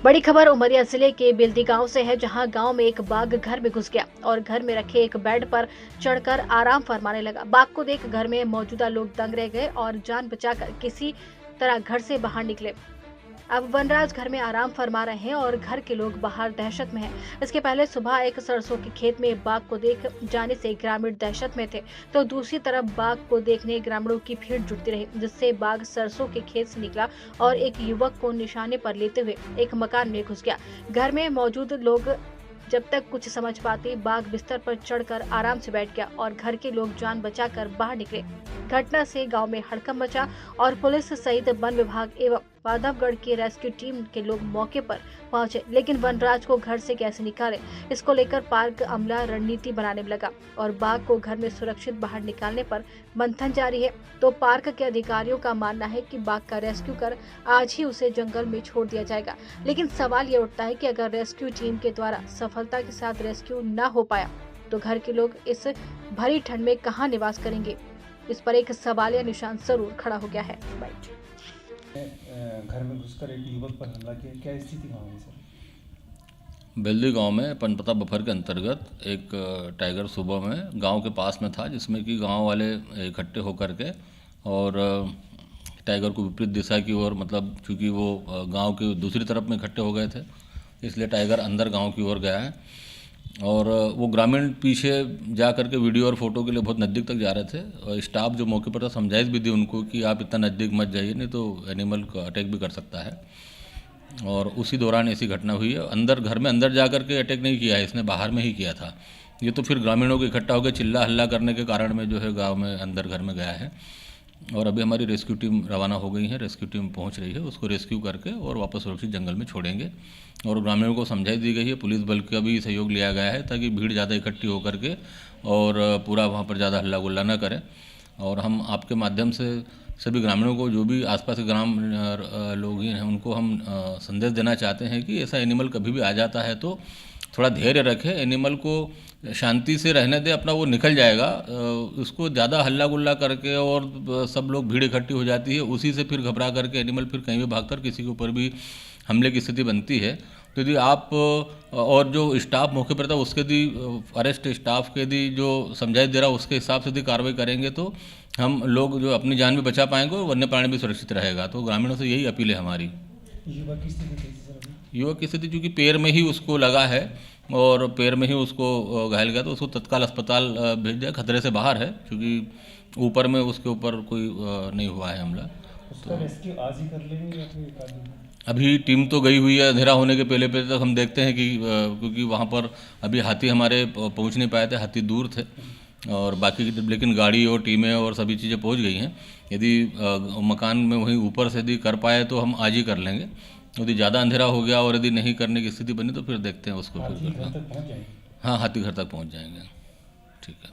बड़ी खबर उमरिया जिले के बेलदी गांव से है, जहां गांव में एक बाघ घर में घुस गया और घर में रखे एक बेड पर चढ़कर आराम फरमाने लगा। बाघ को देख घर में मौजूदा लोग दंग रह गए और जान बचाकर किसी तरह घर से बाहर निकले। अब वनराज घर में आराम फरमा रहे हैं और घर के लोग बाहर दहशत में हैं। इसके पहले सुबह एक सरसों के खेत में बाघ को देख जाने से ग्रामीण दहशत में थे, तो दूसरी तरफ बाघ को देखने ग्रामीणों की भीड़ जुटती रही, जिससे बाघ सरसों के खेत से निकला और एक युवक को निशाने पर लेते हुए एक मकान में घुस गया। घर में मौजूद लोग जब तक कुछ समझ पाते, बाघ बिस्तर पर चढ़कर आराम से बैठ गया और घर के लोग जान बचाकर बाहर निकले। घटना से गांव में हड़कंप मचा और पुलिस सहित वन विभाग एवं माधवगढ़ की रेस्क्यू टीम के लोग मौके पर पहुंचे, लेकिन वनराज को घर से कैसे निकाले, इसको लेकर पार्क अमला रणनीति बनाने में लगा और बाघ को घर में सुरक्षित बाहर निकालने पर मंथन जारी है। तो पार्क के अधिकारियों का मानना है कि बाघ का रेस्क्यू कर आज ही उसे जंगल में छोड़ दिया जाएगा, लेकिन सवाल ये उठता है कि अगर रेस्क्यू टीम के द्वारा सफलता के साथ रेस्क्यू न हो पाया तो घर के लोग इस भरी ठंड में कहाँ निवास करेंगे। इस पर एक सवालिया निशान जरूर खड़ा हो गया है। घर में घुसकर एक युवक पर हमला किया, क्या स्थिति वहाँ हुई सर? बेलदी गांव में पनपता बफर के अंतर्गत एक टाइगर सुबह में गांव के पास में था, जिसमें कि गांव वाले इकट्ठे होकर के और टाइगर को विपरीत दिशा की ओर, मतलब चूँकि वो गांव की दूसरी तरफ में इकट्ठे हो गए थे, इसलिए टाइगर अंदर गांव की ओर गया है और वो ग्रामीण पीछे जा कर के वीडियो और फोटो के लिए बहुत नज़दीक तक जा रहे थे और स्टाफ जो मौके पर था समझाइश भी दी उनको कि आप इतना नज़दीक मत जाइए, नहीं तो एनिमल को अटैक भी कर सकता है। और उसी दौरान ऐसी घटना हुई है। अंदर घर में अंदर जा कर के अटैक नहीं किया है, इसने बाहर में ही किया था। ये तो फिर ग्रामीणों को इकट्ठा होकर चिल्ला हल्ला करने के कारण में जो है गाँव में अंदर घर में गया है और अभी हमारी रेस्क्यू टीम रवाना हो गई है। रेस्क्यू टीम पहुंच रही है, उसको रेस्क्यू करके और वापस सुरक्षित जंगल में छोड़ेंगे और ग्रामीणों को समझाई दी गई है। पुलिस बल का भी सहयोग लिया गया है ताकि भीड़ ज़्यादा इकट्ठी होकर के और पूरा वहाँ पर ज़्यादा हल्ला गुल्ला न करें। और हम आपके माध्यम से सभी ग्रामीणों को, जो भी आसपास के ग्राम लोग हैं, उनको हम संदेश देना चाहते हैं कि ऐसा एनिमल कभी भी आ जाता है तो थोड़ा धैर्य रखें, एनिमल को शांति से रहने दें, अपना वो निकल जाएगा। उसको ज़्यादा हल्ला गुल्ला करके और सब लोग भीड़ इकट्ठी हो जाती है, उसी से फिर घबरा करके एनिमल फिर कहीं भी भागकर किसी के ऊपर भी हमले की स्थिति बनती है। तो यदि आप और जो स्टाफ मौके पर था उसके यदि फॉरेस्ट स्टाफ के यदि जो समझाइश दे रहा उसके हिसाब से यदि कार्रवाई करेंगे तो हम लोग जो अपनी जान भी बचा पाएंगे और वन्य प्राणी भी सुरक्षित रहेगा। तो ग्रामीणों से यही अपील है हमारी। युवक की स्थिति कैसी सर अभी? युवक की स्थिति चूँकि पैर में ही उसको लगा है और पैर में ही उसको घायल गया, तो उसको तत्काल अस्पताल भेज दिया, खतरे से बाहर है, क्योंकि ऊपर में उसके ऊपर कोई नहीं हुआ है हमला। उसका रेस्क्यू आज ही कर लेंगे या फिर एक आध दिन? अभी टीम तो गई हुई है, अंधेरा होने के पहले पहले तक हम देखते हैं कि क्योंकि वहाँ पर अभी हाथी हमारे पहुँच नहीं पाए थे, हाथी दूर थे और बाकी लेकिन गाड़ी और टीमें और सभी चीज़ें पहुँच गई हैं। यदि मकान में वहीं ऊपर से यदि कर पाए तो हम आज ही कर लेंगे। यदि ज़्यादा अंधेरा हो गया और यदि नहीं करने की स्थिति बनी तो फिर देखते हैं उसको। हाथी घर तक पहुँच जाएंगे? हाँ, हाथी घर तक पहुँच जाएंगे। ठीक है।